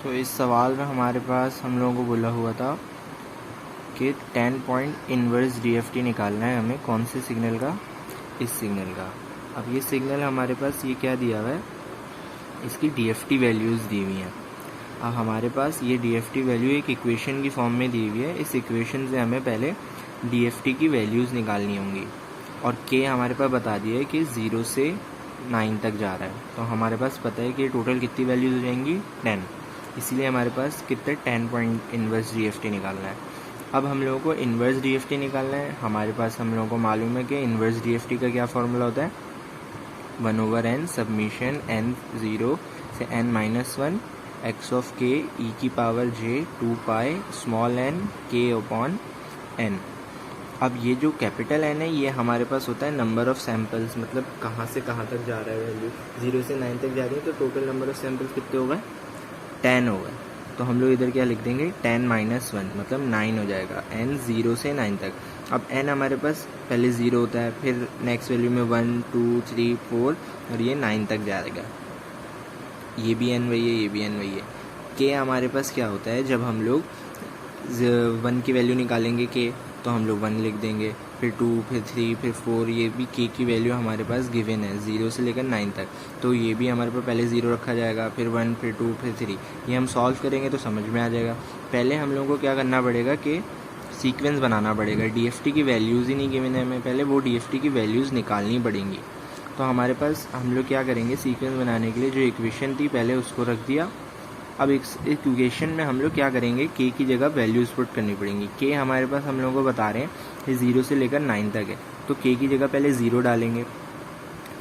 तो इस सवाल में हमारे पास हम लोगों को बोला हुआ था कि 10 पॉइंट इन्वर्स डीएफटी निकालना है हमें। कौन से सिग्नल का? इस सिग्नल का। अब ये सिग्नल हमारे पास ये क्या दिया हुआ है, इसकी डीएफटी वैल्यूज़ दी हुई हैं। अब हमारे पास ये डीएफटी वैल्यू एक इक्वेशन की फॉर्म में दी हुई है। इस इक्वेशन से हमें पहले डीएफटी की वैल्यूज़ निकालनी होंगी और के हमारे पास बता दिया है कि 0 से 9 तक जा रहा है। तो हमारे पास पता है कि टोटल कितनी वैल्यूज़ हो जाएंगी, 10। इसीलिए हमारे पास कितने 10 पॉइंट इन्वर्स डीएफटी निकालना है। अब हम लोगों को इन्वर्स डीएफटी निकालना है। हमारे पास हम लोगों को मालूम है कि इन्वर्स डीएफटी का क्या फॉर्मूला होता है, 1/n सबमिशन n 0 से n-1 x of k e की power j 2 pi small n k upon n। अब ये जो कैपिटल n है ये हमारे पास होता है नंबर ऑफ सैम्पल्स, मतलब कहाँ से कहाँ तक जा रहा है वैल्यू। 0 से 9 तक जा रही है तो टोटल नंबर ऑफ सैम्पल्स कितने हो गए, 10 हो गए। तो हम लोग इधर क्या लिख देंगे, 10-1 मतलब 9 हो जाएगा n 0 से 9 तक। अब n हमारे पास पहले 0 होता है, फिर नेक्स्ट वैल्यू में 1 2 3 4 और ये 9 तक जाएगा। ये भी n वही है, ये भी n वही है। k हमारे पास क्या होता है, जब हम लोग 1 की वैल्यू निकालेंगे k तो हम लोग 1 लिख देंगे, फिर 2 फिर 3 फिर 4। ये भी k की वैल्यू हमारे पास गिवन है 0 से लेकर 9 तक, तो ये भी हमारे पास पहले 0 रखा जाएगा, फिर 1 फिर 2 फिर 3। ये हम सॉल्व करेंगे तो समझ में आ जाएगा। पहले हम लोगों को क्या करना पड़ेगा कि सीक्वेंस बनाना पड़ेगा। डीएफटी की वैल्यूज़ ही नहीं गिवन है हमें, पहले वो डीएफटी की वैल्यूज़ निकालनी पड़ेंगी। तो हमारे पास हम लोग क्या करेंगे, सीक्वेंस बनाने के लिए जो इक्वेशन थी पहले उसको रख दिया। अब इस इक्वेशन में हम लोग क्या करेंगे, के की जगह वैल्यूज़ पुट करनी पड़ेंगी। के हमारे पास हम लोगों को बता रहे हैं कि 0 से लेकर 9 तक है, तो के की जगह पहले 0 डालेंगे।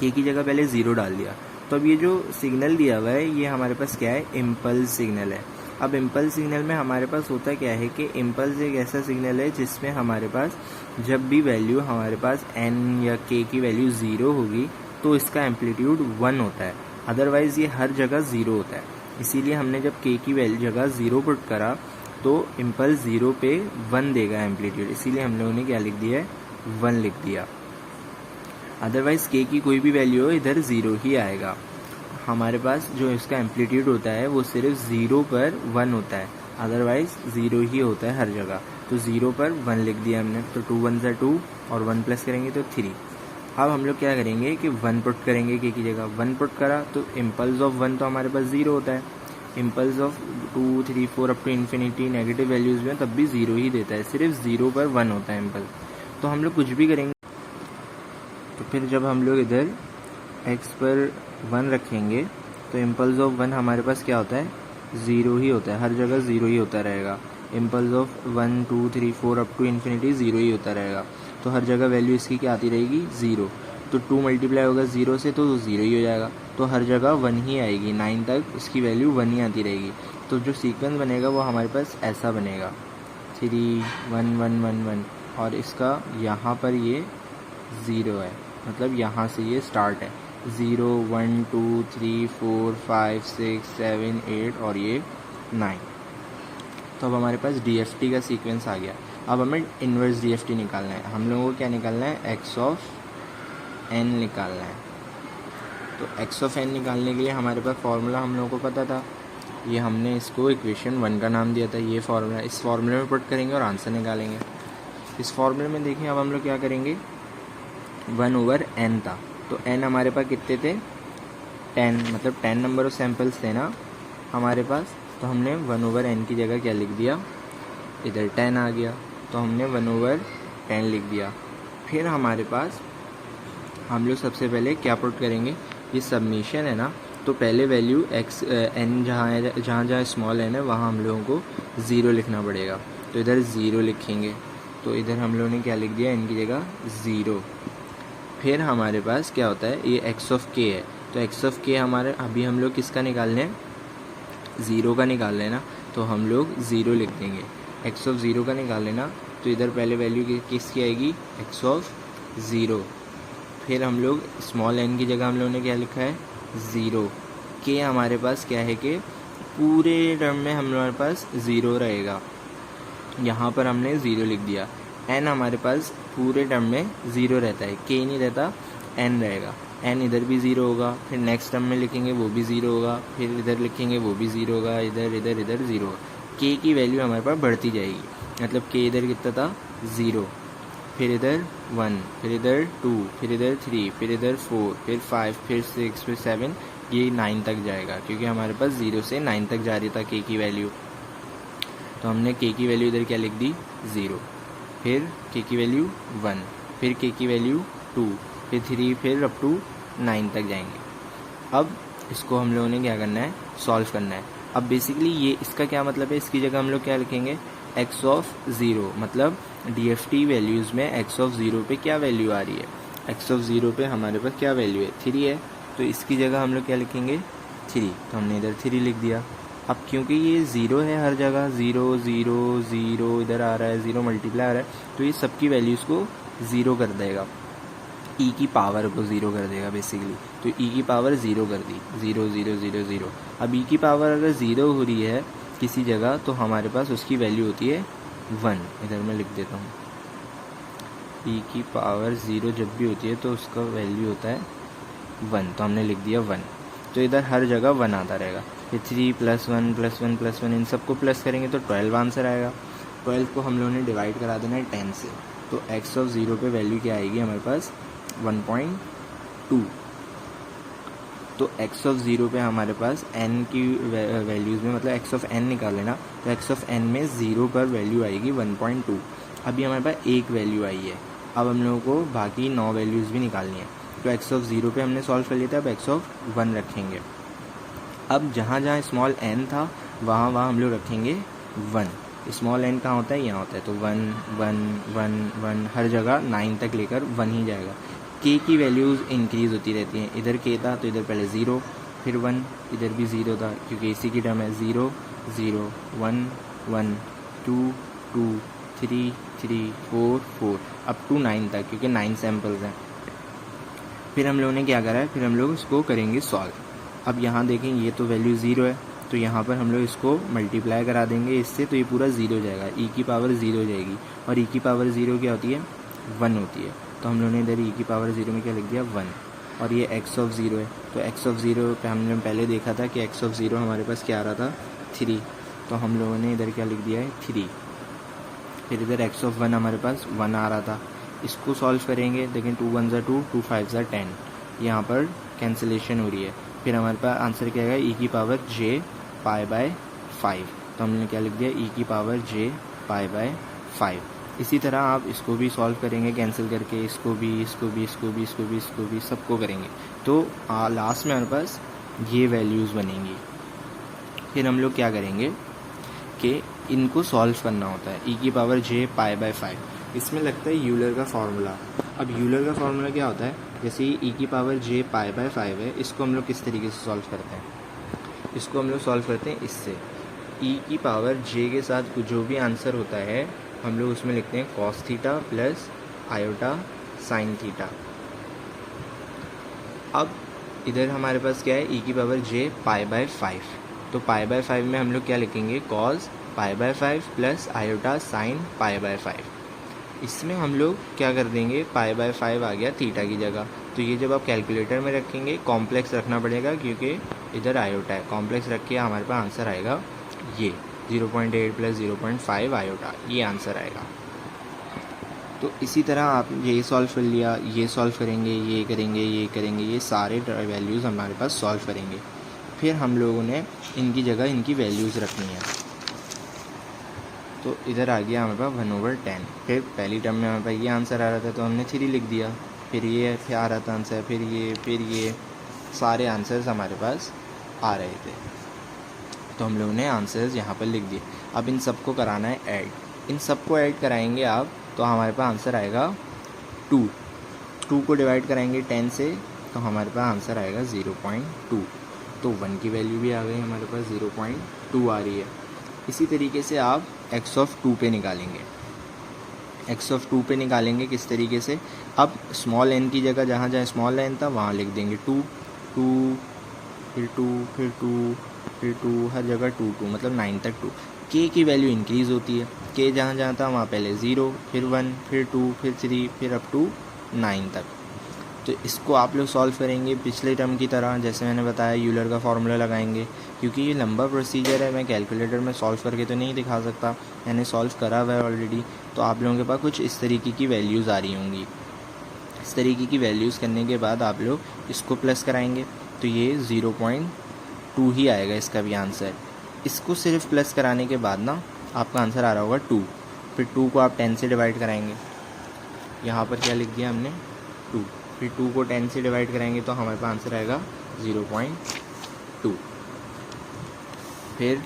के की जगह पहले 0 डाल दिया। तो अब ये जो सिग्नल दिया हुआ है ये हमारे पास क्या है, इम्पल्स सिग्नल है। अब इम्पल्स सिग्नल में हमारे पास होता क्या है कि इम्पल्स एक ऐसा सिग्नल है जिसमें हमारे पास जब भी वैल्यू हमारे पास n या k की वैल्यू 0 होगी तो इसका एम्पलीट्यूड 1 होता है, अदरवाइज़ ये हर जगह 0 होता है। इसीलिए हमने जब k की वैल्यू जगह 0 पुट करा तो इम्पल्स 0 पे 1 देगा एम्पलीट्यूड, इसीलिए हम लोगों ने क्या लिख दिया है, 1 लिख दिया। अदरवाइज़ k की कोई भी वैल्यू हो इधर 0 ही आएगा। हमारे पास जो इसका एम्पलीट्यूड होता है वो सिर्फ 0 पर 1 होता है, अदरवाइज़ 0 ही होता है हर जगह। तो 0 पर 1 लिख दिया हमने, तो 2 1 से 2 और 1 प्लस करेंगे तो 3। अब हम लोग क्या करेंगे कि 1 पुट करेंगे के की जगह। 1 पुट करा तो इम्पल्स ऑफ 1 तो हमारे पास 0 होता है, impulse of 2 3 4 up to infinity negative values में तब भी 0 ही देता है, सिर्फ 0 पर 1 होता है इम्पल्स। तो हम लोग कुछ भी करेंगे तो फिर जब हम लोग इधर x पर 1 रखेंगे तो इम्पल्स ऑफ 1 हमारे पास क्या होता है, 0 ही होता है, हर जगह 0 ही होता रहेगा। Impulse of 1 2 3 4 up to infinity 0 ही होता रहेगा, तो हर जगह वैल्यू इसकी क्या आती रहेगी, 0। तो 2 मल्टीप्लाई होगा 0 से तो 0 ही हो जाएगा, तो हर जगह 1 ही आएगी, 9 तक इसकी वैल्यू 1 ही आती रहेगी। तो जो सीक्वेंस बनेगा वो हमारे पास ऐसा बनेगा 3 1 1 1 1 और इसका यहाँ पर ये 0 है, मतलब यहाँ से ये स्टार्ट है 0 1 2 3 4 5 6 7 8 और ये 9। तो अब हमारे पास डीएफटी का सीक्वेंस आ गया। अब हमें इन्वर्स डीएफटी निकालना है। हम लोगों को क्या निकालना है, x ऑफ n निकालना है। तो x ऑफ n निकालने के लिए हमारे पास फॉर्मूला हम लोगों को पता था, ये हमने इसको इक्वेशन 1 का नाम दिया था। ये फार्मूला इस फार्मूले में पुट करेंगे और आंसर निकालेंगे। इस फार्मूले में देखिए अब हम लोग क्या करेंगे, 1/n था, तो n हमारे पास कितने थे, 10, मतलब 10 नंबर ऑफ सैम्पल्स थे ना हमारे पास। तो हमने 1/n की जगह क्या लिख दिया, इधर 10 आ गया, तो हमने 1/10 लिख दिया। फिर हमारे पास हम लोग सबसे पहले क्या पुट करेंगे, ये सबमिशन है ना, तो पहले वैल्यू x n जहाँ स्मॉल n है वहाँ हम लोगों को 0 लिखना पड़ेगा, तो इधर 0 लिखेंगे। तो इधर हम लोगों ने क्या लिख दिया, n की जगह 0। फिर हमारे पास क्या होता है, ये x ऑफ k है, तो x ऑफ k हमारे अभी हम लोग किसका निकालने हैं, 0 का निकाल लेना, तो हम लोग 0 लिख देंगे। x ऑफ 0 का निकाल लेना, तो इधर पहले वैल्यू किसकी आएगी, x ऑफ 0। फिर हम लोग स्मॉल n की जगह हम लोगों ने क्या लिखा है, 0। k हमारे पास क्या है कि पूरे टर्म में हमारे पास 0 रहेगा, यहाँ पर हमने 0 लिख दिया। n हमारे पास पूरे टर्म में 0 रहता है, k नहीं रहता, n रहेगा, एन इधर भी ज़ीरो होगा, फिर नेक्स्ट टर्म में लिखेंगे वो भी ज़ीरो होगा, फिर इधर लिखेंगे वो भी ज़ीरो होगा, इधर इधर इधर ज़ीरो होगा। के की वैल्यू हमारे पास बढ़ती जाएगी, मतलब के इधर कितना था 0, फिर इधर 1, फिर इधर 2, फिर इधर 3, फिर इधर 4, फिर 5, फिर 6, फिर 7, ये 9 तक जाएगा, क्योंकि हमारे पास 0 से 9 तक जा रही था के की वैल्यू। तो हमने के की वैल्यू इधर क्या लिख दी 0, फिर के की वैल्यू 1, फिर के की वैल्यू 2, फिर 3, फिर अप टू 9 तक जाएंगे। अब इसको हम लोगों ने क्या करना है, सॉल्व करना है। अब बेसिकली ये इसका क्या मतलब है, इसकी जगह हम लोग क्या लिखेंगे x ऑफ 0, मतलब DFT वैल्यूज़ में x ऑफ 0 पे क्या वैल्यू आ रही है, x ऑफ 0 पे हमारे पास क्या वैल्यू है 3 है, तो इसकी जगह हम लोग क्या लिखेंगे 3, तो हमने इधर 3 लिख दिया। अब क्योंकि ये 0 है हर जगह, 0 0 0 इधर आ रहा है, 0 मल्टीप्लाई आ रहा है, तो ये सबकी वैल्यूज़ को 0 कर देगा, ई की पावर को 0 कर देगा बेसिकली। तो ई की पावर 0 कर दी, 0 0 0 0। अब ई की पावर अगर 0 हो रही है किसी जगह, तो हमारे पास उसकी वैल्यू होती है 1, इधर मैं लिख देता हूँ। ई की पावर 0 जब भी होती है तो उसका वैल्यू होता है 1, तो हमने लिख दिया 1। तो इधर हर जगह 1 आता रहेगा। फिर 3 + 1 + 1 + 1 इन सबको प्लस करेंगे तो 12 आंसर आएगा। 12 को हम लोगों ने डिवाइड करा देना है 10 से, तो x ऑफ 0 पे वैल्यू क्या आएगी हमारे पास 1.2। तो x ऑफ 0 पे हमारे पास n की वैल्यूज़ में, मतलब x ऑफ n निकाल लेना, तो x ऑफ n में 0 पर वैल्यू आएगी 1.2। अभी हमारे पास एक वैल्यू आई है, अब हम लोगों को बाकी 9 वैल्यूज़ भी निकालनी है। तो x ऑफ 0 पे हमने सॉल्व कर लिया था, अब x ऑफ 1 रखेंगे। अब जहाँ जहाँ स्मॉल n था वहाँ हम लोग रखेंगे 1। स्मॉल n कहाँ होता है, यहाँ होता है, तो 1 1 1 1 हर जगह 9 तक लेकर 1 ही जाएगा। k की वैल्यूज़ इंक्रीज़ होती रहती हैं, इधर k था तो इधर पहले 0, फिर 1, इधर भी 0 था क्योंकि इसी की टर्म है, 0 0 1 1 2 2 3 3 4 4 अप टू 9 तक, क्योंकि 9 सैम्पल्स हैं। फिर हम लोगों ने क्या करा है, फिर हम लोग इसको करेंगे सॉल्व। अब यहाँ देखें ये तो वैल्यू 0 है, तो यहाँ पर हम लोग इसको मल्टीप्लाई करा देंगे इससे, तो ये पूरा 0 हो जाएगा, ई की पावर 0 हो जाएगी। और ई की पावर 0 क्या होती है 1 होती है, तो हम लोगों ने इधर ई की पावर 0 में क्या लिख दिया 1। और ये x ऑफ 0 है, तो x ऑफ 0 पे हमने पहले देखा था कि x ऑफ 0 हमारे पास क्या आ रहा था 3, तो हम लोगों ने इधर क्या लिख दिया है 3। फिर इधर x ऑफ 1 हमारे पास 1 आ रहा था, इसको सॉल्व करेंगे, देखें 2 1 = 2, 2 5 = 10, यहाँ पर कैंसिलेशन हो रही है। फिर हमारे पास आंसर क्या आएगा e की पावर j π/5, तो हमने क्या लिख दिया e की पावर j π/5। इसी तरह आप इसको भी सॉल्व करेंगे कैंसिल करके, इसको भी इसको भी इसको भी इसको भी इसको भी सबको करेंगे, तो लास्ट में हमारे पास ये वैल्यूज़ बनेंगी। फिर हम लोग क्या करेंगे कि इनको सॉल्व करना होता है, e की पावर j π/5। इसमें लगता है यूलर का फार्मूला। अब यूलर का फार्मूला क्या होता है, जैसे e की पावर j π/5 है, इसको हम लोग किस तरीके से सॉल्व करते हैं, इसको हम लोग सॉल्व करते हैं इससे, e की पावर j के साथ जो भी आंसर होता है हम लोग उसमें लिखते हैं cos theta plus iota sine theta. अब इधर हमारे पास क्या है e की पावर j π/5, तो π/5 में हम लोग क्या लिखेंगे cos π/5 प्लस आयोटा साइन π/5। इसमें हम लोग क्या कर देंगे π/5 आ गया थीटा की जगह, तो ये जब आप कैलकुलेटर में रखेंगे कॉम्प्लेक्स रखना पड़ेगा क्योंकि इधर आयोटा है, कॉम्प्लेक्स रख के हमारे पास आंसर आएगा ये 0.8 प्लस 0.5 आयोटा, ये आंसर आएगा। तो इसी तरह आप ये सॉल्व कर लिया, ये सॉल्व करेंगे, ये करेंगे, ये करेंगे, ये सारे वैल्यूज़ हमारे पास सॉल्व करेंगे। फिर हम लोगों ने इनकी जगह इनकी वैल्यूज़ रखनी है, तो इधर आ गया हमारे पास 1/10। फिर पहली टर्म में हमारे पास ये आंसर आ रहा था तो हमने 3 लिख दिया, फिर ये आ रहा था आंसर, फिर ये सारे आंसर्स हमारे पास आ रहे थे, तो हम लोगों ने आंसर्स यहाँ पर लिख दिए। अब इन सबको कराना है ऐड, इन सबको ऐड कराएंगे आप तो हमारे पास आंसर आएगा 2। 2 को डिवाइड कराएंगे 10 से तो हमारे पास आंसर आएगा 0.2, तो 1 की वैल्यू भी आ गई हमारे पास 0.2 आ रही है। इसी तरीके से आप x ऑफ 2 पे निकालेंगे, x ऑफ 2 पे निकालेंगे किस तरीके से, अब स्मॉल n की जगह जहाँ जहाँ स्मॉल n था वहाँ लिख देंगे 2 2 फिर 2 फिर 2 फिर 2, हर जगह 2 2, मतलब 9 तक 2। k की वैल्यू इंक्रीज़ होती है, k जहाँ जहाँ था वहाँ पहले 0, फिर 1, फिर 2, फिर 3, फिर अप टू 9 तक। तो इसको आप लोग सॉल्व करेंगे पिछले टर्म की तरह, जैसे मैंने बताया यूलर का फार्मूला लगाएंगे। क्योंकि ये लंबा प्रोसीजर है, मैं कैलकुलेटर में सॉल्व करके तो नहीं दिखा सकता, मैंने सॉल्व करा हुआ है ऑलरेडी। तो आप लोगों के पास कुछ इस तरीके की वैल्यूज़ आ रही होंगी। इस तरीके की वैल्यूज़ करने के बाद आप लोग इसको प्लस कराएंगे, तो ये 0.2 ही आएगा इसका भी आंसर। इसको सिर्फ प्लस कराने के बाद ना आपका आंसर आ रहा होगा 2। फिर 2 को आप 10 से डिवाइड कराएंगे, यहाँ पर क्या लिख दिया हमने 2। फिर 2 को 10 से डिवाइड कराएंगे तो हमारे पास आंसर आएगा 0.2। फिर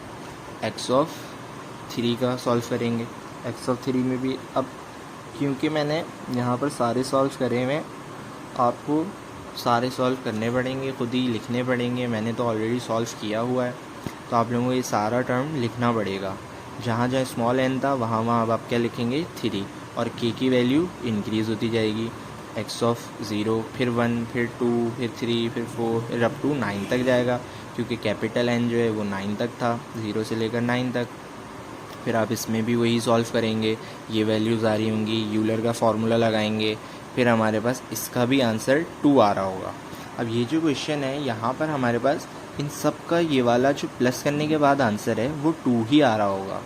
x3 का सॉल्व करेंगे। x3 में भी अब क्योंकि मैंने यहाँ पर सारे सॉल्व करे हुए, आपको सारे सॉल्व करने पड़ेंगे, खुद ही लिखने पड़ेंगे। मैंने तो ऑलरेडी सॉल्व किया हुआ है, तो आप लोगों को ये सारा टर्म लिखना पड़ेगा। जहाँ जहाँ स्मॉल n था वहाँ वहाँ अब आप क्या लिखेंगे 3, और k की वैल्यू इंक्रीज़ होती जाएगी। x0 फिर 1 फिर 2 फिर 3 फिर 4 फिर अप टू 9 तक जाएगा, क्योंकि कैपिटल N जो है वो 9 तक था, 0 से लेकर 9 तक। फिर आप इसमें भी वही सॉल्व करेंगे, ये वैल्यूज़ आ रही होंगी, यूलर का फार्मूला लगाएंगे, फिर हमारे पास इसका भी आंसर 2 आ रहा होगा। अब ये जो क्वेश्चन है यहाँ पर हमारे पास इन सब का ये वाला जो प्लस करने के बाद आंसर है वो 2 ही आ रहा होगा,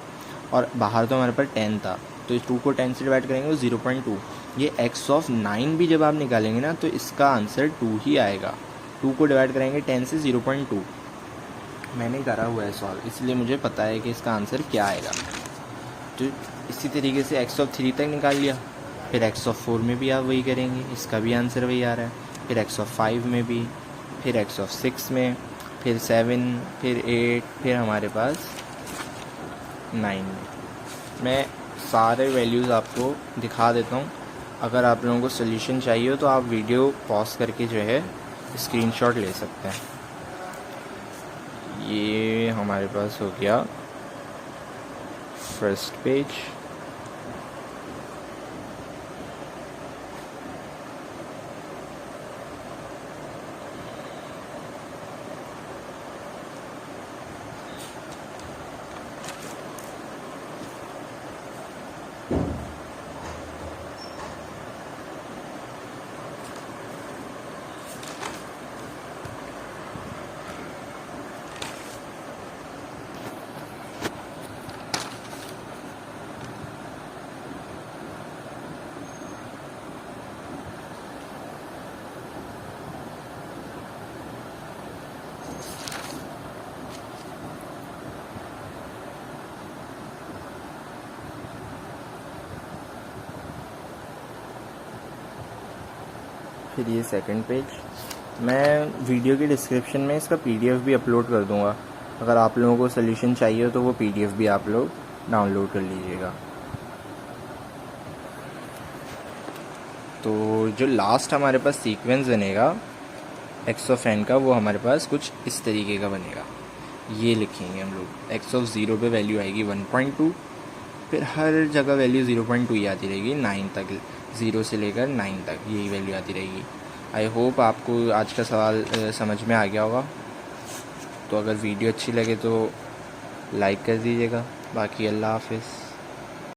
और बाहर तो हमारे पास 10 था, तो इस 2 को 10 से डिवाइड करेंगे तो 0.2। ये x9 भी जब आप निकालेंगे ना तो इसका आंसर 2 ही आएगा। 2 को डिवाइड करेंगे 10 से 0.2। मैंने करा हुआ है सॉल्व, इसलिए मुझे पता है कि इसका आंसर क्या आएगा। तो इसी तरीके से x3 तक निकाल लिया। फिर x4 में भी आप वही करेंगे, इसका भी आंसर वही आ रहा है। फिर x5 में भी, फिर x6 में, फिर 7, फिर 8, फिर हमारे पास 9 में। मैं सारे वैल्यूज़ आपको दिखा देता हूँ। अगर आप लोगों को सोल्यूशन चाहिए हो तो आप वीडियो पॉज करके जो है स्क्रीनशॉट ले सकते हैं। ये हमारे पास हो गया फर्स्ट पेज। फिर ये सेकंड पेज। मैं वीडियो के डिस्क्रिप्शन में इसका PDF भी अपलोड कर दूंगा, अगर आप लोगों को सोल्यूशन चाहिए हो तो वो PDF भी आप लोग डाउनलोड कर लीजिएगा। तो जो लास्ट हमारे पास सीक्वेंस बनेगा x(n) का, वो हमारे पास कुछ इस तरीके का बनेगा। ये लिखेंगे हम लोग, x(0) पे वैल्यू आएगी 1.2, फिर हर जगह वैल्यू 0.2 ही आती रहेगी 9 तक, 0 से लेकर 9 तक यही वैल्यू आती रहेगी। आई होप आपको आज का सवाल समझ में आ गया होगा। तो अगर वीडियो अच्छी लगे तो लाइक कर दीजिएगा। बाकी अल्लाह हाफिज़।